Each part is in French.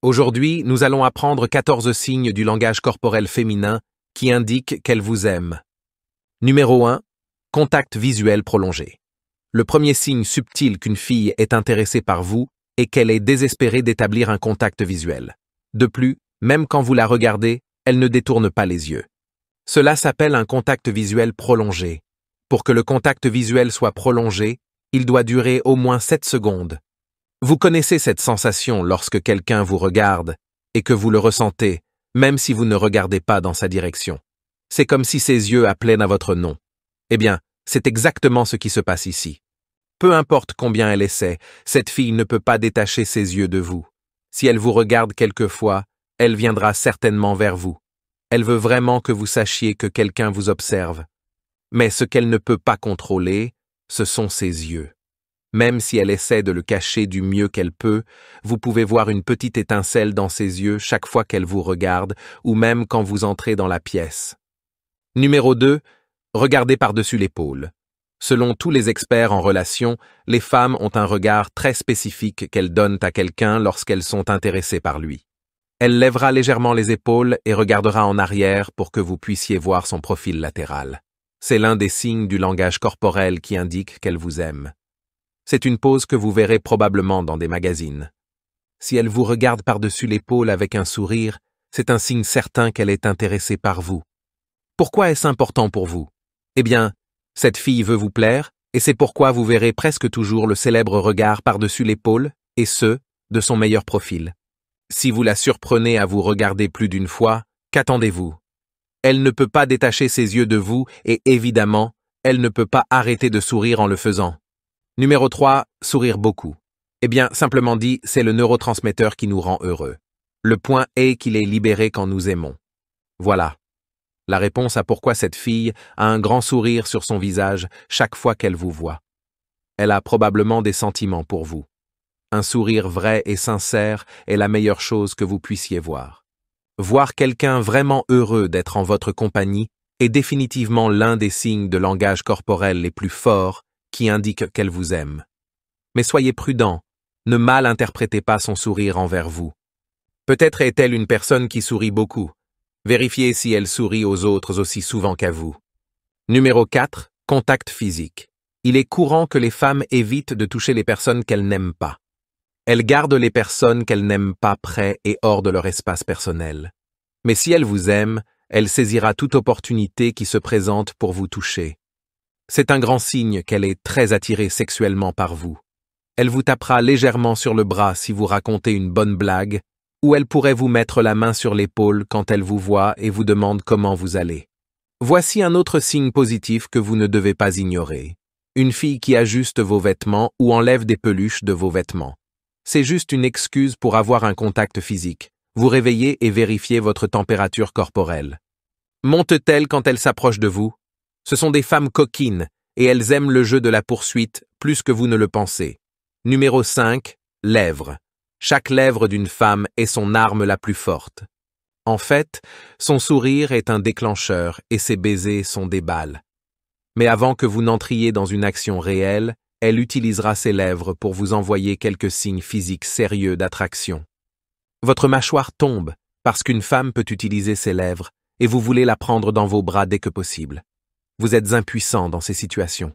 Aujourd'hui, nous allons apprendre 14 signes du langage corporel féminin qui indiquent qu'elle vous aime. Numéro 1. Contact visuel prolongé. Le premier signe subtil qu'une fille est intéressée par vous est qu'elle est désespérée d'établir un contact visuel. De plus, même quand vous la regardez, elle ne détourne pas les yeux. Cela s'appelle un contact visuel prolongé. Pour que le contact visuel soit prolongé, il doit durer au moins 7 secondes. Vous connaissez cette sensation lorsque quelqu'un vous regarde et que vous le ressentez, même si vous ne regardez pas dans sa direction. C'est comme si ses yeux appelaient à votre nom. Eh bien, c'est exactement ce qui se passe ici. Peu importe combien elle essaie, cette fille ne peut pas détacher ses yeux de vous. Si elle vous regarde quelquefois, elle viendra certainement vers vous. Elle veut vraiment que vous sachiez que quelqu'un vous observe. Mais ce qu'elle ne peut pas contrôler, ce sont ses yeux. Même si elle essaie de le cacher du mieux qu'elle peut, vous pouvez voir une petite étincelle dans ses yeux chaque fois qu'elle vous regarde, ou même quand vous entrez dans la pièce. Numéro 2. Regardez par-dessus l'épaule. Selon tous les experts en relations, les femmes ont un regard très spécifique qu'elles donnent à quelqu'un lorsqu'elles sont intéressées par lui. Elle lèvera légèrement les épaules et regardera en arrière pour que vous puissiez voir son profil latéral. C'est l'un des signes du langage corporel qui indique qu'elle vous aime. C'est une pose que vous verrez probablement dans des magazines. Si elle vous regarde par-dessus l'épaule avec un sourire, c'est un signe certain qu'elle est intéressée par vous. Pourquoi est-ce important pour vous? Eh bien, cette fille veut vous plaire, et c'est pourquoi vous verrez presque toujours le célèbre regard par-dessus l'épaule, et ce, de son meilleur profil. Si vous la surprenez à vous regarder plus d'une fois, qu'attendez-vous? Elle ne peut pas détacher ses yeux de vous, et évidemment, elle ne peut pas arrêter de sourire en le faisant. Numéro 3, sourire beaucoup. Eh bien, simplement dit, c'est le neurotransmetteur qui nous rend heureux. Le point est qu'il est libéré quand nous aimons. Voilà. La réponse à pourquoi cette fille a un grand sourire sur son visage chaque fois qu'elle vous voit. Elle a probablement des sentiments pour vous. Un sourire vrai et sincère est la meilleure chose que vous puissiez voir. Voir quelqu'un vraiment heureux d'être en votre compagnie est définitivement l'un des signes de langage corporel les plus forts qui indique qu'elle vous aime. Mais soyez prudent, ne mal interprétez pas son sourire envers vous. Peut-être est-elle une personne qui sourit beaucoup. Vérifiez si elle sourit aux autres aussi souvent qu'à vous. Numéro 4. Contact physique. Il est courant que les femmes évitent de toucher les personnes qu'elles n'aiment pas. Elles gardent les personnes qu'elles n'aiment pas près et hors de leur espace personnel. Mais si elle vous aime, elle saisira toute opportunité qui se présente pour vous toucher. C'est un grand signe qu'elle est très attirée sexuellement par vous. Elle vous tapera légèrement sur le bras si vous racontez une bonne blague, ou elle pourrait vous mettre la main sur l'épaule quand elle vous voit et vous demande comment vous allez. Voici un autre signe positif que vous ne devez pas ignorer. Une fille qui ajuste vos vêtements ou enlève des peluches de vos vêtements. C'est juste une excuse pour avoir un contact physique. Vous réveillez et vérifiez votre température corporelle. Monte-t-elle quand elle s'approche de vous? Ce sont des femmes coquines, et elles aiment le jeu de la poursuite plus que vous ne le pensez. Numéro 5. Lèvres. Chaque lèvre d'une femme est son arme la plus forte. En fait, son sourire est un déclencheur et ses baisers sont des balles. Mais avant que vous n'entriez dans une action réelle, elle utilisera ses lèvres pour vous envoyer quelques signes physiques sérieux d'attraction. Votre mâchoire tombe parce qu'une femme peut utiliser ses lèvres et vous voulez la prendre dans vos bras dès que possible. Vous êtes impuissant dans ces situations.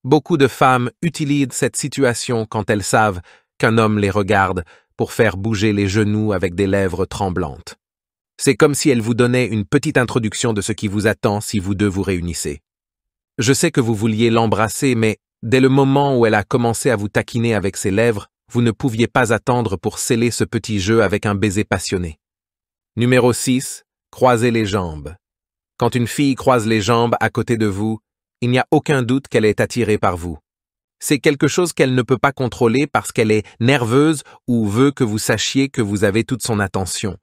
Beaucoup de femmes utilisent cette situation quand elles savent qu'un homme les regarde pour faire bouger les genoux avec des lèvres tremblantes. C'est comme si elles vous donnaient une petite introduction de ce qui vous attend si vous deux vous réunissez. Je sais que vous vouliez l'embrasser, mais dès le moment où elle a commencé à vous taquiner avec ses lèvres, vous ne pouviez pas attendre pour sceller ce petit jeu avec un baiser passionné. Numéro 6. Croisez les jambes. Quand une fille croise les jambes à côté de vous, il n'y a aucun doute qu'elle est attirée par vous. C'est quelque chose qu'elle ne peut pas contrôler parce qu'elle est nerveuse ou veut que vous sachiez que vous avez toute son attention.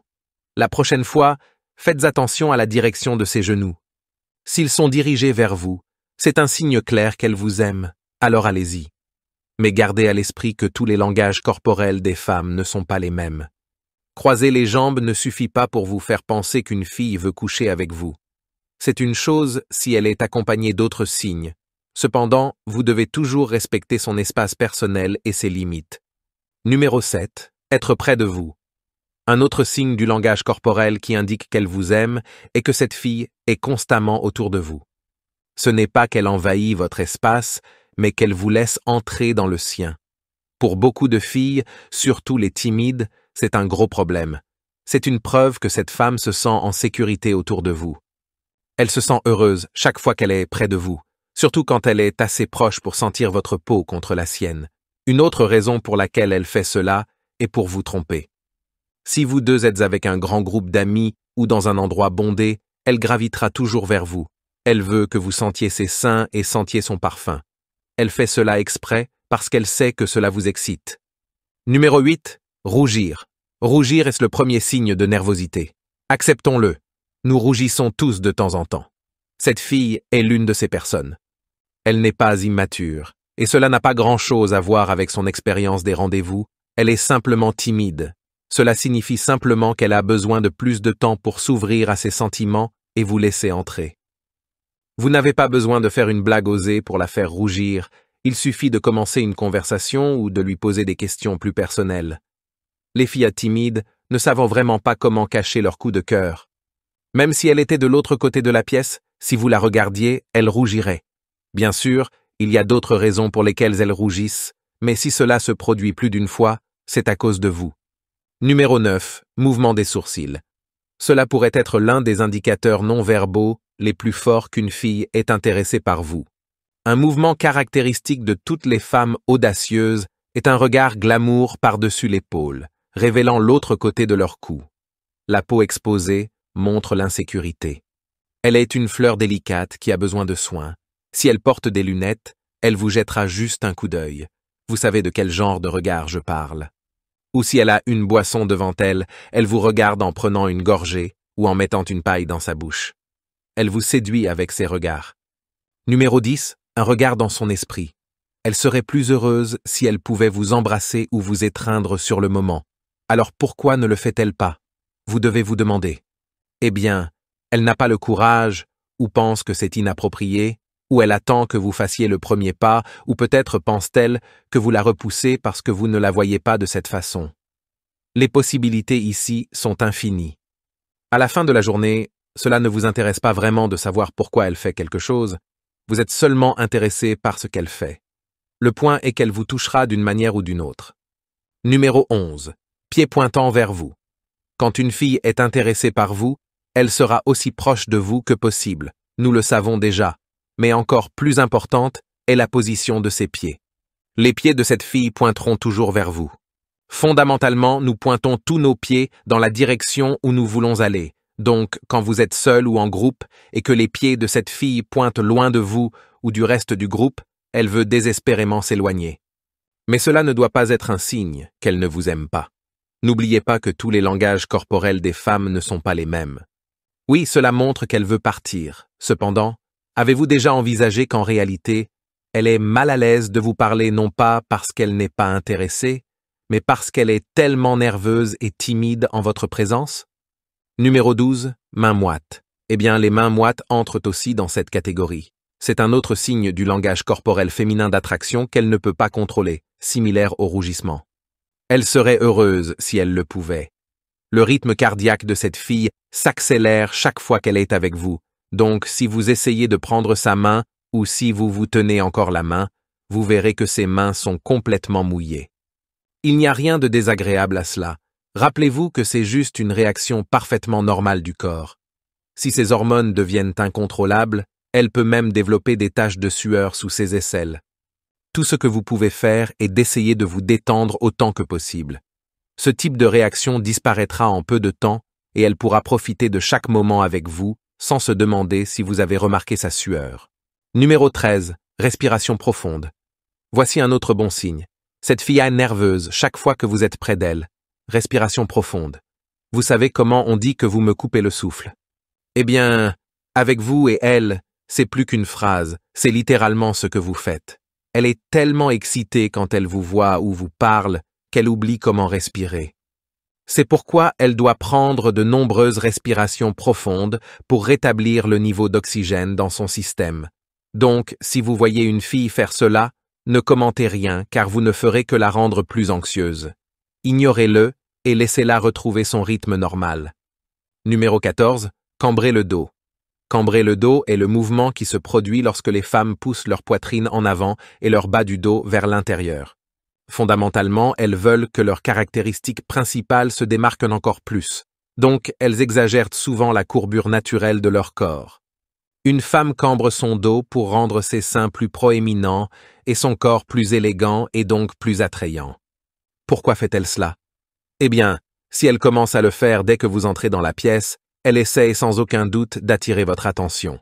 La prochaine fois, faites attention à la direction de ses genoux. S'ils sont dirigés vers vous, c'est un signe clair qu'elle vous aime, alors allez-y. Mais gardez à l'esprit que tous les langages corporels des femmes ne sont pas les mêmes. Croiser les jambes ne suffit pas pour vous faire penser qu'une fille veut coucher avec vous. C'est une chose si elle est accompagnée d'autres signes. Cependant, vous devez toujours respecter son espace personnel et ses limites. Numéro 7. Être près de vous. Un autre signe du langage corporel qui indique qu'elle vous aime est que cette fille est constamment autour de vous. Ce n'est pas qu'elle envahit votre espace, mais qu'elle vous laisse entrer dans le sien. Pour beaucoup de filles, surtout les timides, c'est un gros problème. C'est une preuve que cette femme se sent en sécurité autour de vous. Elle se sent heureuse chaque fois qu'elle est près de vous, surtout quand elle est assez proche pour sentir votre peau contre la sienne. Une autre raison pour laquelle elle fait cela est pour vous tromper. Si vous deux êtes avec un grand groupe d'amis ou dans un endroit bondé, elle gravitera toujours vers vous. Elle veut que vous sentiez ses seins et sentiez son parfum. Elle fait cela exprès parce qu'elle sait que cela vous excite. Numéro 8. Rougir. Rougir est le premier signe de nervosité. Acceptons-le. Nous rougissons tous de temps en temps. Cette fille est l'une de ces personnes. Elle n'est pas immature, et cela n'a pas grand-chose à voir avec son expérience des rendez-vous. Elle est simplement timide. Cela signifie simplement qu'elle a besoin de plus de temps pour s'ouvrir à ses sentiments et vous laisser entrer. Vous n'avez pas besoin de faire une blague osée pour la faire rougir, il suffit de commencer une conversation ou de lui poser des questions plus personnelles. Les filles timides ne savent vraiment pas comment cacher leur coup de cœur. Même si elle était de l'autre côté de la pièce, si vous la regardiez, elle rougirait. Bien sûr, il y a d'autres raisons pour lesquelles elles rougissent, mais si cela se produit plus d'une fois, c'est à cause de vous. Numéro 9. Mouvement des sourcils. Cela pourrait être l'un des indicateurs non-verbaux les plus forts qu'une fille est intéressée par vous. Un mouvement caractéristique de toutes les femmes audacieuses est un regard glamour par-dessus l'épaule, révélant l'autre côté de leur cou. La peau exposée montre l'insécurité. Elle est une fleur délicate qui a besoin de soins. Si elle porte des lunettes, elle vous jettera juste un coup d'œil. Vous savez de quel genre de regard je parle. Ou si elle a une boisson devant elle, elle vous regarde en prenant une gorgée ou en mettant une paille dans sa bouche. Elle vous séduit avec ses regards. Numéro 10. Un regard dans son esprit. Elle serait plus heureuse si elle pouvait vous embrasser ou vous étreindre sur le moment. Alors pourquoi ne le fait-elle pas? Vous devez vous demander. Eh bien, elle n'a pas le courage, ou pense que c'est inapproprié, ou elle attend que vous fassiez le premier pas, ou peut-être pense-t-elle que vous la repoussez parce que vous ne la voyez pas de cette façon. Les possibilités ici sont infinies. À la fin de la journée, cela ne vous intéresse pas vraiment de savoir pourquoi elle fait quelque chose, vous êtes seulement intéressé par ce qu'elle fait. Le point est qu'elle vous touchera d'une manière ou d'une autre. Numéro 11. Pied pointant vers vous. Quand une fille est intéressée par vous, elle sera aussi proche de vous que possible, nous le savons déjà, mais encore plus importante est la position de ses pieds. Les pieds de cette fille pointeront toujours vers vous. Fondamentalement, nous pointons tous nos pieds dans la direction où nous voulons aller. Donc, quand vous êtes seul ou en groupe et que les pieds de cette fille pointent loin de vous ou du reste du groupe, elle veut désespérément s'éloigner. Mais cela ne doit pas être un signe qu'elle ne vous aime pas. N'oubliez pas que tous les langages corporels des femmes ne sont pas les mêmes. Oui, cela montre qu'elle veut partir. Cependant, avez-vous déjà envisagé qu'en réalité, elle est mal à l'aise de vous parler non pas parce qu'elle n'est pas intéressée, mais parce qu'elle est tellement nerveuse et timide en votre présence? Numéro 12. Mains moites. Eh bien, les mains moites entrent aussi dans cette catégorie. C'est un autre signe du langage corporel féminin d'attraction qu'elle ne peut pas contrôler, similaire au rougissement. Elle serait heureuse si elle le pouvait. Le rythme cardiaque de cette fille s'accélère chaque fois qu'elle est avec vous, donc si vous essayez de prendre sa main ou si vous vous tenez encore la main, vous verrez que ses mains sont complètement mouillées. Il n'y a rien de désagréable à cela. Rappelez-vous que c'est juste une réaction parfaitement normale du corps. Si ses hormones deviennent incontrôlables, elle peut même développer des taches de sueur sous ses aisselles. Tout ce que vous pouvez faire est d'essayer de vous détendre autant que possible. Ce type de réaction disparaîtra en peu de temps et elle pourra profiter de chaque moment avec vous sans se demander si vous avez remarqué sa sueur. Numéro 13. Respiration profonde. Voici un autre bon signe. Cette fille est nerveuse chaque fois que vous êtes près d'elle. Respiration profonde. Vous savez comment on dit que vous me coupez le souffle? Eh bien, avec vous et elle, c'est plus qu'une phrase, c'est littéralement ce que vous faites. Elle est tellement excitée quand elle vous voit ou vous parle qu'elle oublie comment respirer. C'est pourquoi elle doit prendre de nombreuses respirations profondes pour rétablir le niveau d'oxygène dans son système. Donc, si vous voyez une fille faire cela, ne commentez rien car vous ne ferez que la rendre plus anxieuse. Ignorez-le et laissez-la retrouver son rythme normal. Numéro 14. Cambrer le dos. Cambrer le dos est le mouvement qui se produit lorsque les femmes poussent leur poitrine en avant et leur bas du dos vers l'intérieur. Fondamentalement, elles veulent que leurs caractéristiques principales se démarquent encore plus. Donc, elles exagèrent souvent la courbure naturelle de leur corps. Une femme cambre son dos pour rendre ses seins plus proéminents et son corps plus élégant et donc plus attrayant. Pourquoi fait-elle cela? Eh bien, si elle commence à le faire dès que vous entrez dans la pièce, elle essaie sans aucun doute d'attirer votre attention.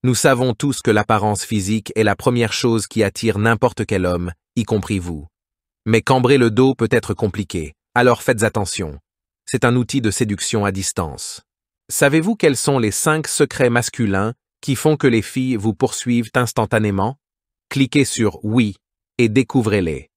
Nous savons tous que l'apparence physique est la première chose qui attire n'importe quel homme, y compris vous. Mais cambrer le dos peut être compliqué, alors faites attention. C'est un outil de séduction à distance. Savez-vous quels sont les 5 secrets masculins qui font que les filles vous poursuivent instantanément? Cliquez sur « Oui » et découvrez-les.